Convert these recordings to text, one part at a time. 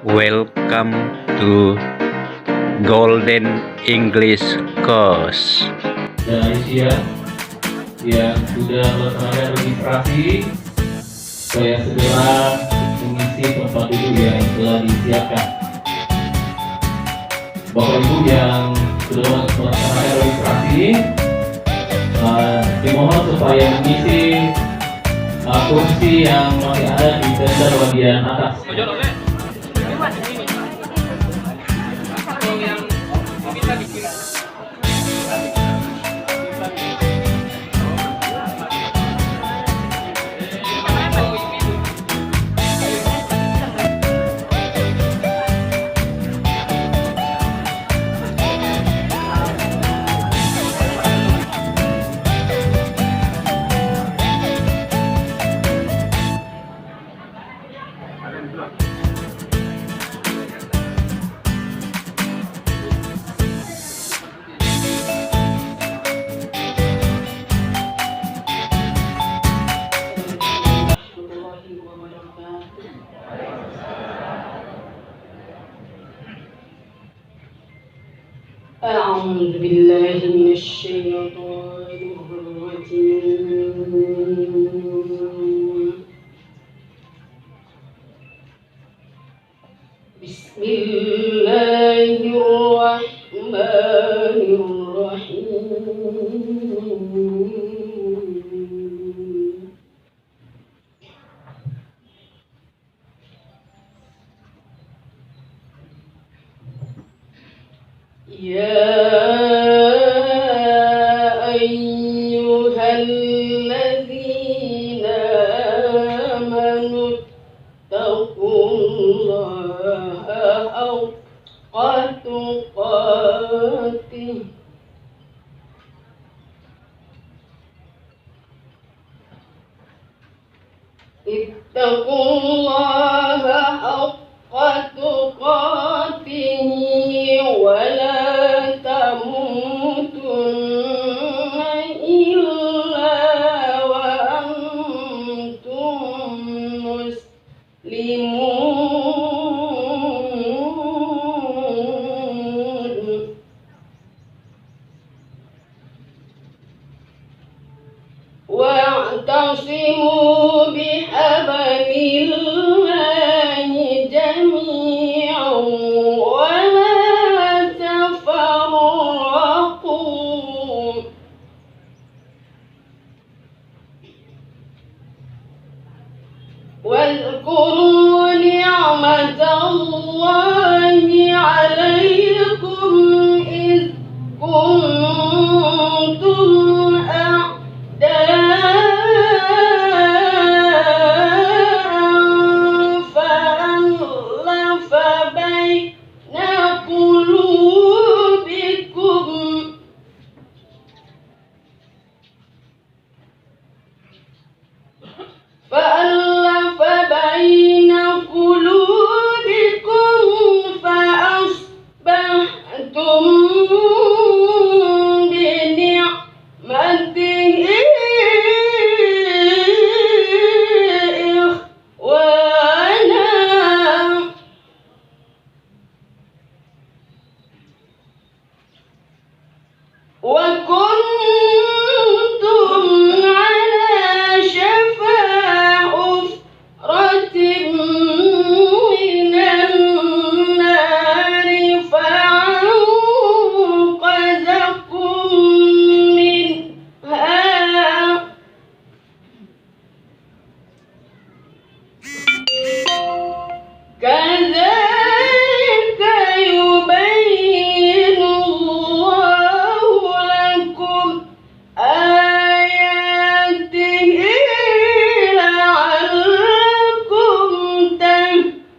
Welcome to Golden English Course. Dan Aisyah yang sudah melaksanakan registrasi, saya segera mengisi tempat duduk yang telah disiapkan. Bapak Ibu yang sudah melaksanakan registrasi, dimohon supaya mengisi kursi yang masih ada di tenda bagian atas. أعوذ بالله من الشيطان الرجيم. بسم الله الرحمن الرحيم. يا أيها الذين آمنوا اتقوا الله حق تقاته اتقوا الله حق تقاته ولا تموتن إلا وأنتم مسلمون. واعتصموا بحبل الله جميعا ولا تفرقوا. واذكروا نعمة الله عليكم إذ كنتم فألف بين قلوبكم فأصبحتم بنعمته إخوانا. وكنتم على شفا حفرة من النار فأنقذكم منها. كذلك يبين الله لكم آياته لعلكم تهتدون.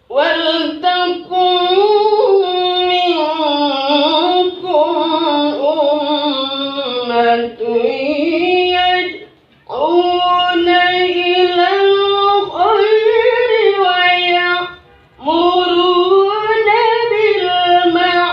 ولتكن منكم أمة يدعون إلى الخير ويأمرون بالمعروف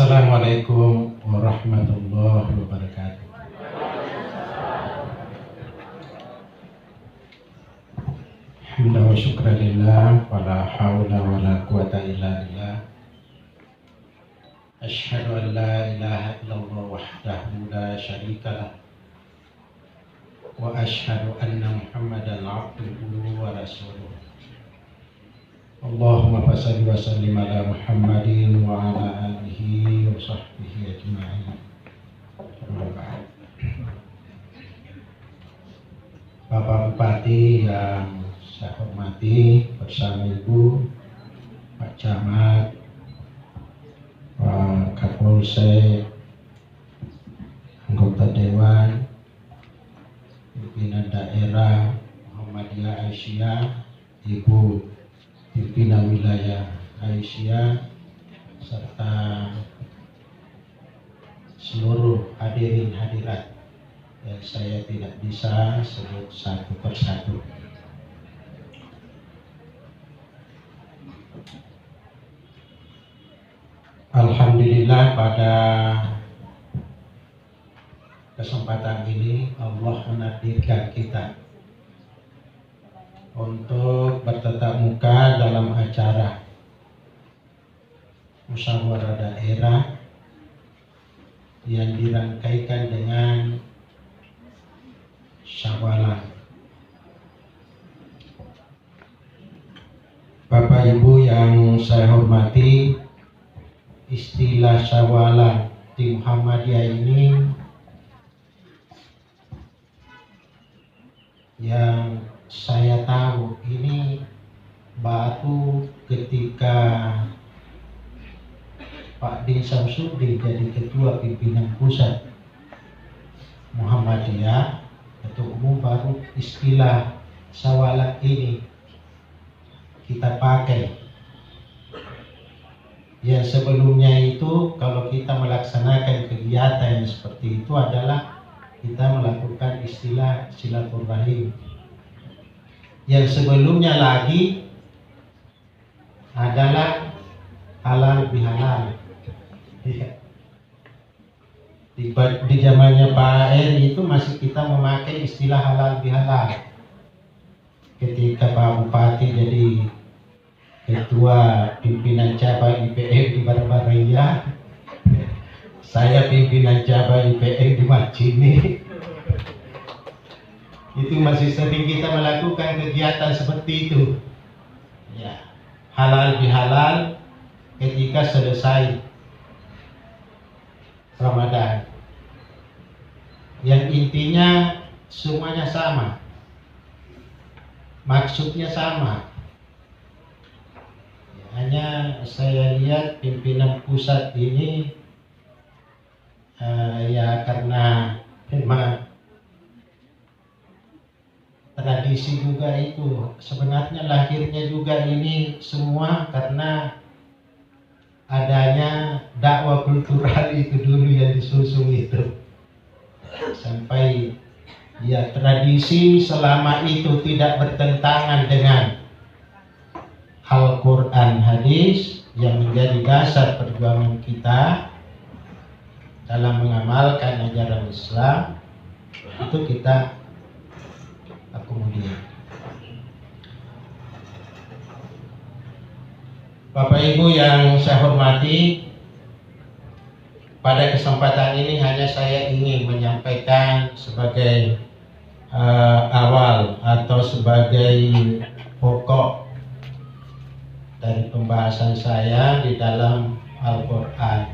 Assalamualaikum warahmatullahi wabarakatuh. Alhamdulillah wa syukran lillah wa la hawla wa la quwata illa billah. Asyhadu an la ilaha illallah wahdahu la syarika lah wa asyhadu anna Muhammadan abduhu wa rasuluh. Allahumma fassalli wa sallim ala Muhammadin wa ala alihi wa sahbihi ajma'in. Bapak Bupati yang saya hormati bersama Ibu, Pak Camat, Pak Kapolsek, anggota Dewan, pimpinan daerah Muhammadiyah Aisyah, Ibu pimpinan wilayah Aisyah, serta seluruh hadirin hadirat yang saya tidak bisa sebut satu persatu. Alhamdulillah pada kesempatan ini Allah menakdirkan kita untuk bertatap muka dalam acara musyawarah daerah yang dirangkaikan dengan syawalan. Bapak Ibu yang saya hormati, istilah syawalan di Muhammadiyah ini yang saya tahu ini baru ketika Pak Din Samsudin jadi ketua pimpinan pusat Muhammadiyah, ketua umum, baru istilah syawalan ini kita pakai. Yang sebelumnya itu kalau kita melaksanakan kegiatan yang seperti itu adalah kita melakukan istilah silaturahim. Yang sebelumnya lagi adalah halal bihalal. Di zamannya Pak Eri itu masih kita memakai istilah halal bihalal. Ketika Pak Bupati jadi ketua pimpinan cabang IPM di Barbaraya, saya pimpinan cabang IPM di Macini. Itu masih sering kita melakukan kegiatan seperti itu. Ya, halal bihalal ketika selesai Ramadan. Yang intinya semuanya sama, maksudnya sama. Hanya saya lihat pimpinan pusat ini ya karena memang tradisi juga itu. Sebenarnya lahirnya juga ini semua karena adanya dakwah kultural itu dulu yang disusung itu. Sampai ya tradisi selama itu tidak bertentangan dengan Al-Quran hadis yang menjadi dasar perjuangan kita dalam mengamalkan ajaran Islam, itu kita akomodir. Bapak Ibu yang saya hormati, pada kesempatan ini hanya saya ingin menyampaikan sebagai awal atau sebagai pokok dari pembahasan saya di dalam Al-Quran,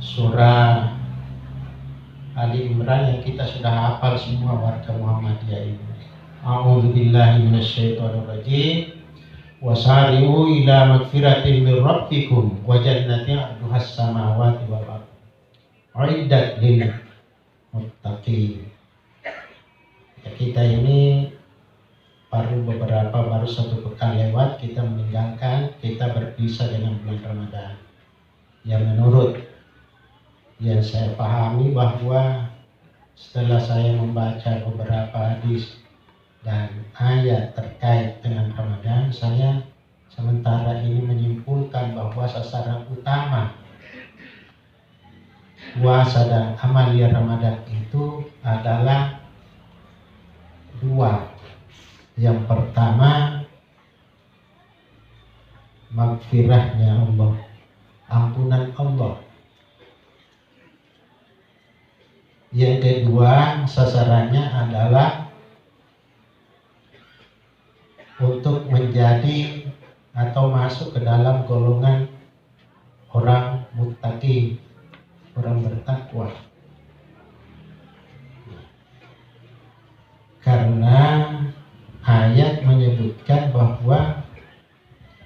surah Ali Imran yang kita sudah hafal semua warga Muhammadiyah ini. A'udzubillahi minasyaitonirrajim. Wasari'u ila magfiratin min rabbikum wa jannatin 'arduhas samawati wal ardh. Uiddat lil muttaqin. Kita ini baru satu pekan lewat kita meninggalkan, kita berpisah dengan bulan Ramadan. Yang menurut yang saya pahami bahwa setelah saya membaca beberapa hadis dan ayat terkait dengan Ramadan, saya Sementara ini menyimpulkan bahwa sasaran utama puasa dan amalia Ramadan itu adalah dua. Yang pertama, maghfirahnya Allah, ampunan Allah. Yang kedua, sasarannya adalah untuk menjadi atau masuk ke dalam golongan orang muttaqin, orang bertakwa. Karena ayat menyebutkan bahwa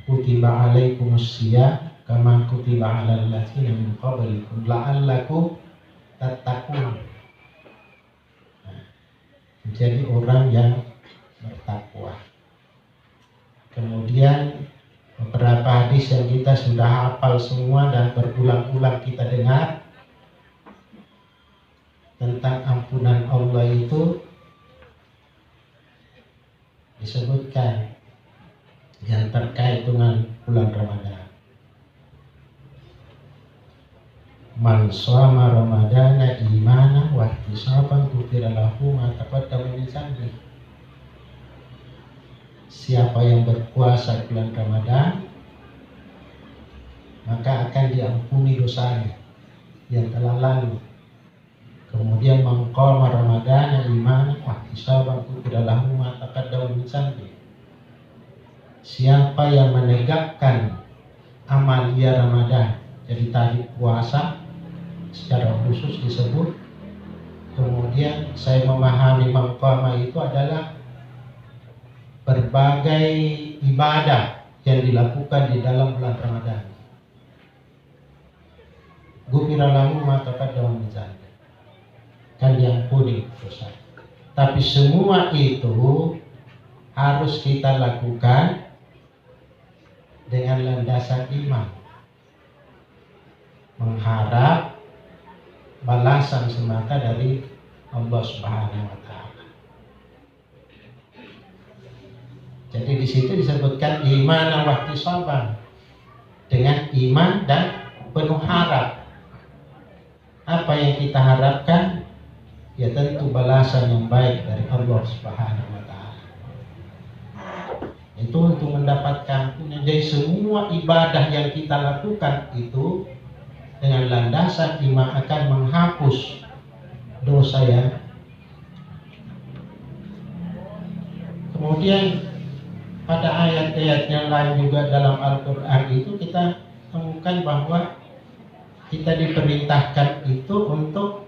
kutiba alaikumusiyam kama kutiba alal ladzina min qablikum la'allakum tattaqun. Menjadi orang yang bertakwa. Kemudian beberapa hadis yang kita sudah hafal semua dan berulang-ulang kita dengar tentang ampunan Allah itu disebutkan yang terkait dengan bulan Ramadan. Man shoma ramadana imanan wa ihtisaban ghufira lahu ma taqaddama min dhanbi. Siapa yang berpuasa bulan Ramadan maka akan diampuni dosanya yang telah lalu. Kemudian man qama ramadana imanan wa ihtisaban ghufira lahu ma taqaddama min dhanbi. Siapa yang menegakkan amalia Ramadan, jadi tadi puasa secara khusus disebut. Kemudian saya memahami maqama itu adalah berbagai ibadah yang dilakukan di dalam bulan Ramadan. Ghufira lahu ma taqaddama min dhanbi, kan diampuni dosa. Tapi semua itu harus kita lakukan dengan landasan iman, mengharap balasan semata dari Allah Subhanahu wa taala. Jadi di situ disebutkan iman wa ihtisaban, dengan iman dan penuh harap. Apa yang kita harapkan? Ya tentu balasan yang baik dari Allah Subhanahu wa taala. Itu untuk mendapatkan ampunan. Jadi semua ibadah yang kita lakukan itu dengan landasan iman akan menghapus dosa yang. Kemudian pada ayat-ayat yang lain juga dalam Al-Quran itu kita temukan bahwa kita diperintahkan itu untuk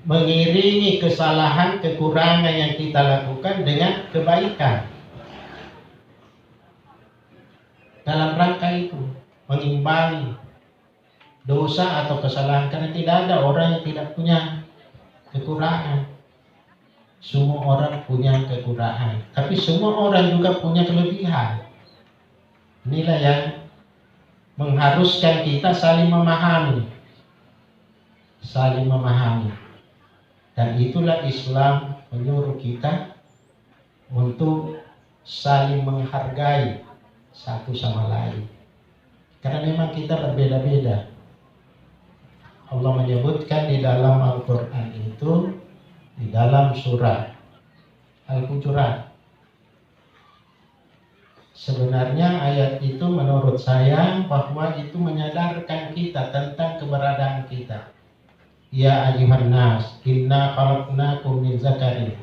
mengiringi kesalahan, kekurangan yang kita lakukan dengan kebaikan. Dalam rangka itu mengimbangi dosa atau kesalahan, karena tidak ada orang yang tidak punya kekurangan. Semua orang punya kekurangan, tapi semua orang juga punya kelebihan. Inilah yang mengharuskan kita saling memahami. Dan itulah Islam menyuruh kita untuk saling menghargai satu sama lain. Karena memang kita berbeda-beda. Allah menyebutkan di dalam Al-Quran itu, di dalam surat Al-Hujurat. Sebenarnya ayat itu menurut saya bahwa itu menyadarkan kita tentang keberadaan kita. Ya ayyuhan nas, inna khalaqnakum min zakarin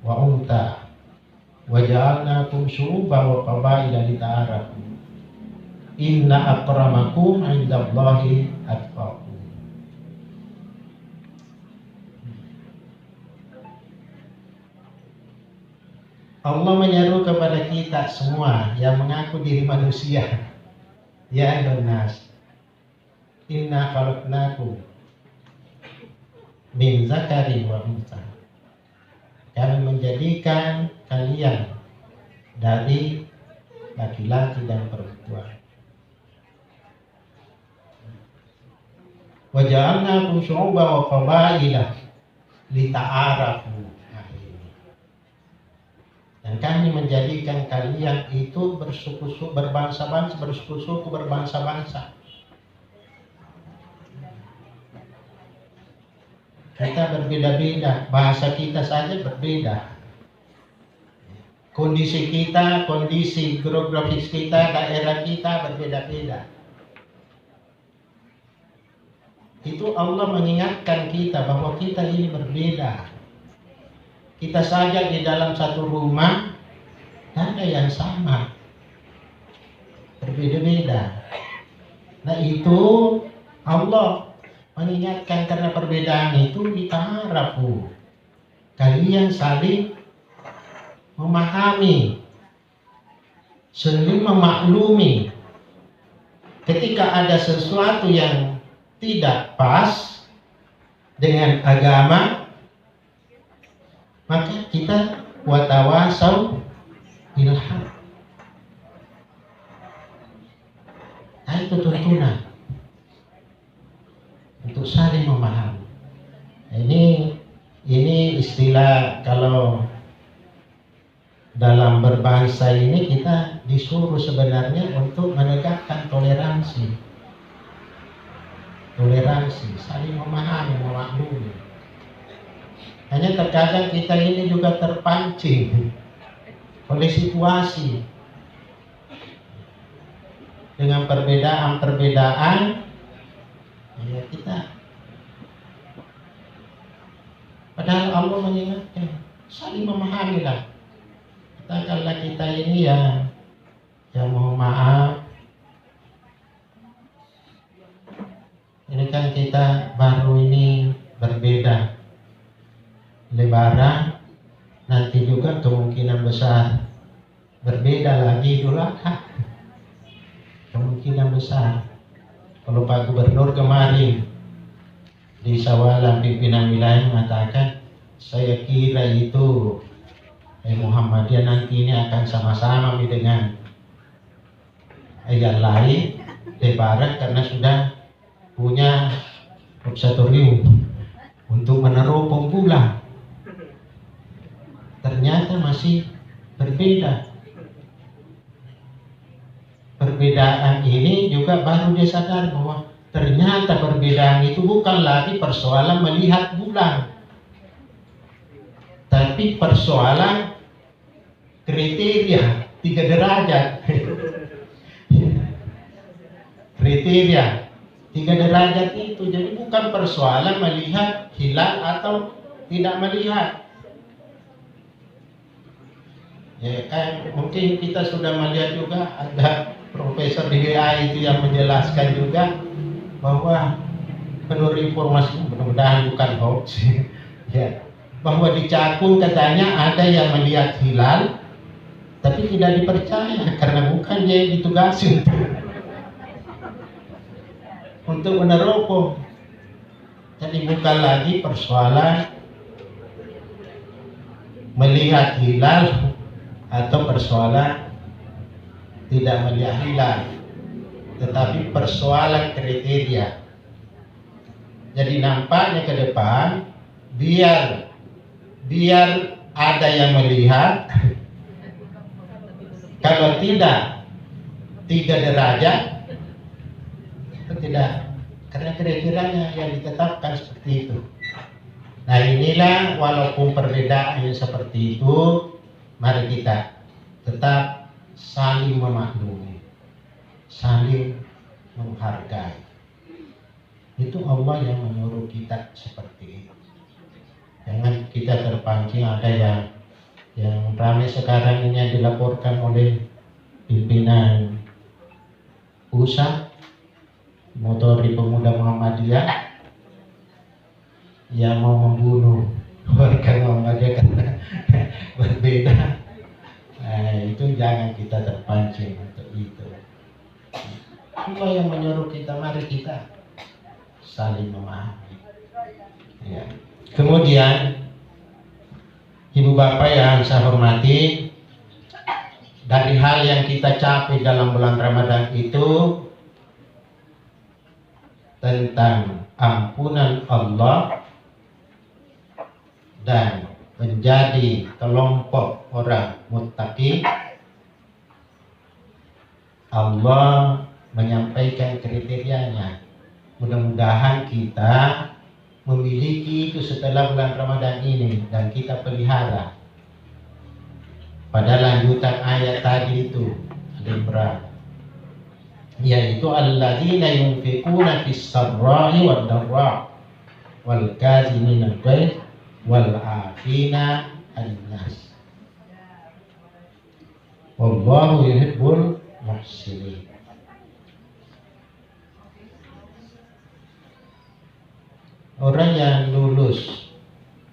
wa untha wa ja'alnakum syu'uban wa qabaila lita'arafu. Inna akramakum 'indallahi atqakum. Allah menyeru kepada kita semua yang mengaku diri manusia. Ya ayyuhan nas, inna khalaqnakum min zakari wa untha. Kami menjadikan kalian dari laki-laki dan perempuan. Wa ja'alnakum syu'uban wa qabaila lita'arafu. Dan Dan kami menjadikan kalian itu bersuku-suku, berbangsa-bangsa, bersuku-suku, berbangsa-bangsa. Kita berbeda-beda, bahasa kita saja berbeda. Kondisi kita, kondisi geografis kita, daerah kita berbeda-beda. Itu Allah mengingatkan kita bahwa kita ini berbeda. Kita saja di dalam satu rumah, ada yang sama, berbeda-beda. Nah itu Allah mengingatkan karena perbedaan itu ditarafu. Kalian saling memahami, saling memaklumi. Ketika ada sesuatu yang tidak pas dengan agama, maka kita watawasau bil haq. Nah, itu tuntunan untuk saling memahami. Ini istilah kalau dalam berbangsa ini kita disuruh sebenarnya untuk menegakkan toleransi, saling memahami, memaklumi. Hanya terkadang kita ini juga terpancing oleh situasi dengan perbedaan-perbedaan. Ya kita, padahal Allah mengingatkan saling memahamilah. Katakanlah kita ini yang mohon maaf, ini kan kita baru ini berbeda. Lebaran nanti juga kemungkinan besar berbeda lagi Idul Adha. Kemungkinan besar. Kalau Pak Gubernur kemarin di Sawalan pimpinan wilayah mengatakan, saya kira itu Muhammadiyah nanti ini akan sama-sama dengan yang lain Lebaran karena sudah punya observatorium untuk meneropong pula. Ternyata masih berbeda. Perbedaan ini juga baru dia sadar bahwa ternyata perbedaan itu bukan lagi persoalan melihat bulan, tapi persoalan kriteria 3 derajat. Kriteria 3 derajat itu, jadi bukan persoalan melihat hilal atau tidak melihat. Ya kan, mungkin kita sudah melihat juga ada profesor di WA itu yang menjelaskan juga bahwa menurut informasi, mudah-mudahan bukan hoax, ya, bahwa di Cakung katanya ada yang melihat hilal tapi tidak dipercaya karena bukan dia yang ditugasi untuk meneropong. Jadi bukan lagi persoalan melihat hilal atau persoalan tidak melihat hilal, tetapi persoalan kriteria. Jadi nampaknya ke depan biar ada yang melihat, kalau tidak 3 derajat itu tidak, karena kriterianya yang ditetapkan seperti itu. Nah inilah, walaupun perbedaan yang seperti itu, mari kita tetap saling memaklumi, saling menghargai. Itu Allah yang menyuruh kita seperti itu. Jangan kita terpancing. Ada yang ramai sekarang ini yang dilaporkan oleh pimpinan pusat Motori Pemuda Muhammadiyah yang mau membunuh warga Muhammadiyah karena berbeda. Nah, itu jangan kita terpancing untuk itu. Allah yang menyuruh kita, mari kita saling memahami. Ya. Kemudian, Ibu Bapak yang saya hormati, dari hal yang kita capai dalam bulan Ramadan itu tentang ampunan Allah dan menjadi kelompok orang muttaqin, Allah menyampaikan kriterianya. Mudah-mudahan kita memiliki itu setelah bulan Ramadan ini dan kita pelihara. Pada lanjutan ayat tadi itu ada Imran, yaitu alladzina yunfiquna fis sarra'i wad dharra wal kazimina al-ghaiz wal 'afina 'anil nas wallahu yuhibbul muhsinin. Orang yang lulus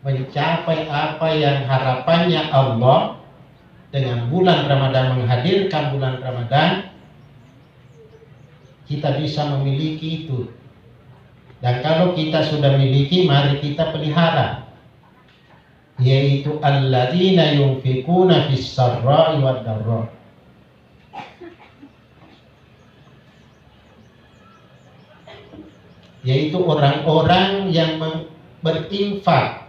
mencapai apa yang harapannya Allah dengan bulan Ramadan, menghadirkan bulan Ramadan, kita bisa memiliki itu. Dan kalau kita sudah miliki, mari kita pelihara, yaitu alladzina yunfiquna fis sarra'i wad dharra. Yaitu orang-orang yang berinfak.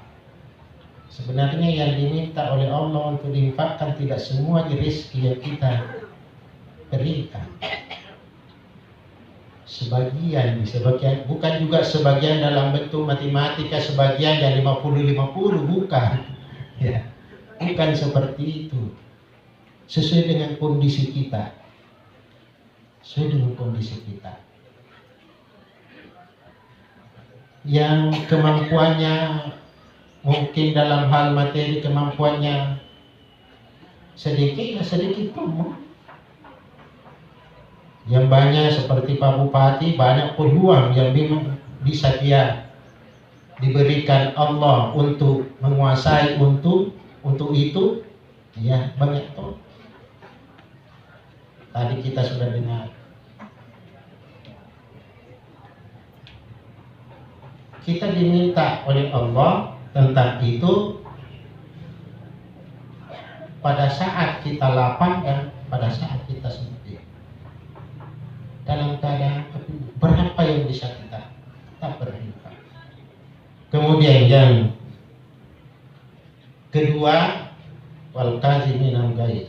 Sebenarnya yang diminta oleh Allah untuk diinfakkan tidak semua di rezeki yang kita berikan. Sebagian, bukan juga sebagian dalam bentuk matematika, sebagian yang 50-50, bukan. Ya, bukan seperti itu. Sesuai dengan kondisi kita. Sesuai dengan kondisi kita. Yang kemampuannya mungkin dalam hal materi kemampuannya sedikit pun. Yang banyak seperti Pak Bupati, banyak peluang yang bisa dia diberikan Allah untuk menguasai untuk itu, ya banyak tuh. Tadi kita sudah dengar. Kita diminta oleh Allah tentang itu pada saat kita lapang dan pada saat kita sempit. Dalam keadaan berapa yang bisa kita berinfak. Kemudian yang kedua, wal kaziminal ghaiz,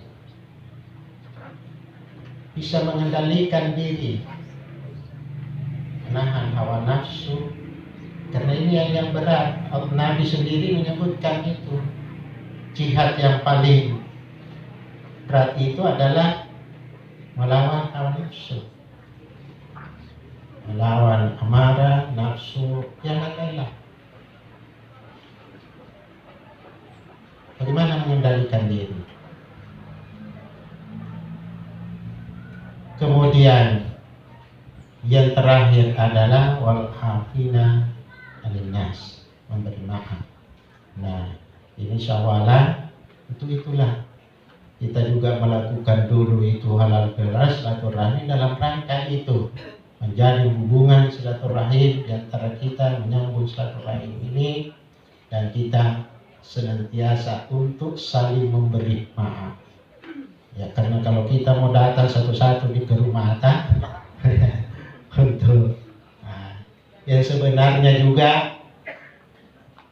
bisa mengendalikan diri, menahan hawa nafsu. Karena ini yang berat. Nabi sendiri menyebutkan itu. Jihad yang paling berat itu adalah melawan hawa nafsu, melawan amarah, nafsu, yang lain-lain. Bagaimana mengendalikan diri? Kemudian yang terakhir adalah wal hafina alinas, memberi maaf. Nah, ini syawalan itulah kita juga melakukan dulu itu halal bihalal silaturahmi dalam rangka itu menjadi hubungan silaturahim di antara kita, menyambung silaturahim ini, dan kita senantiasa untuk saling memberi maaf. Ya, karena kalau kita mau datang satu-satu di kerumatan untuk yang sebenarnya juga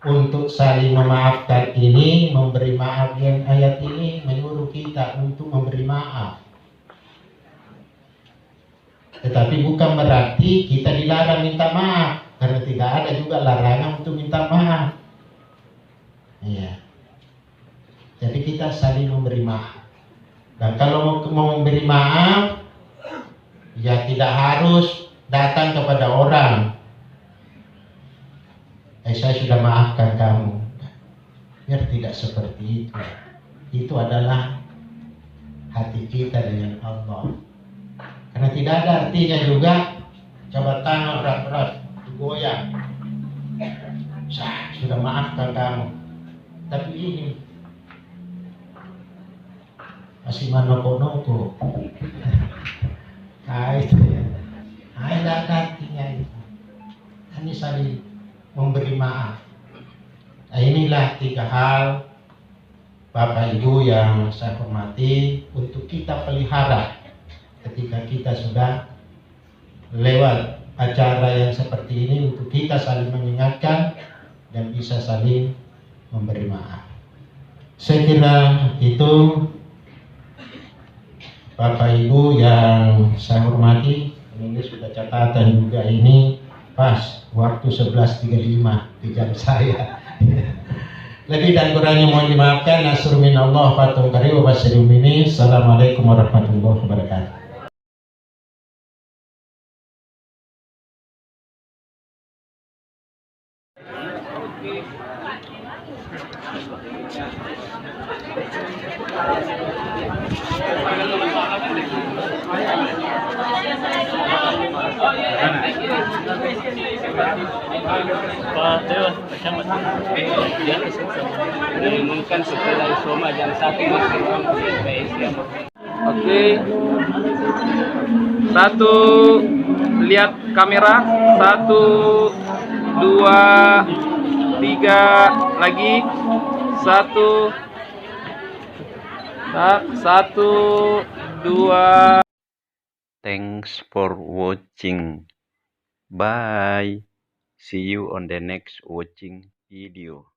untuk saling memaafkan ini, memberi maaf, yang ayat ini menyuruh kita untuk memberi maaf. Tetapi bukan berarti kita dilarang minta maaf, karena tidak ada juga larangan untuk minta maaf. Iya. Jadi kita saling memberi maaf. Dan kalau mau memberi maaf, ya tidak harus datang kepada orang. Saya sudah maafkan kamu. Biar tidak seperti itu. Itu adalah hati kita dengan Allah. Karena tidak ada artinya juga coba tangan berat-berat digoyang. Saya sudah maafkan kamu. Tapi ini masih manoko-noko. Nah itu ya. Nah tidak ada artinya itu. Ini saling memberi maaf. Nah inilah 3 hal Bapak Ibu yang saya hormati untuk kita pelihara ketika kita sudah lewat acara yang seperti ini, untuk kita saling mengingatkan dan bisa saling memberi maaf. Saya kira itu Bapak Ibu yang saya hormati. Ini sudah catatan juga, ini pas waktu 11.35 di jam saya. Lebih dan kurangnya mohon dimaafkan. Nasrul minallah fatum kari wa basyirul mini. Assalamualaikum warahmatullahi wabarakatuh. Pak Dewa, Camat. Mengumumkan setelah Soma jam 1 Oke. Satu, lihat kamera. 1, 2, 3, lagi. 1, 2. Thanks for watching. Bye. See you on the next watching video.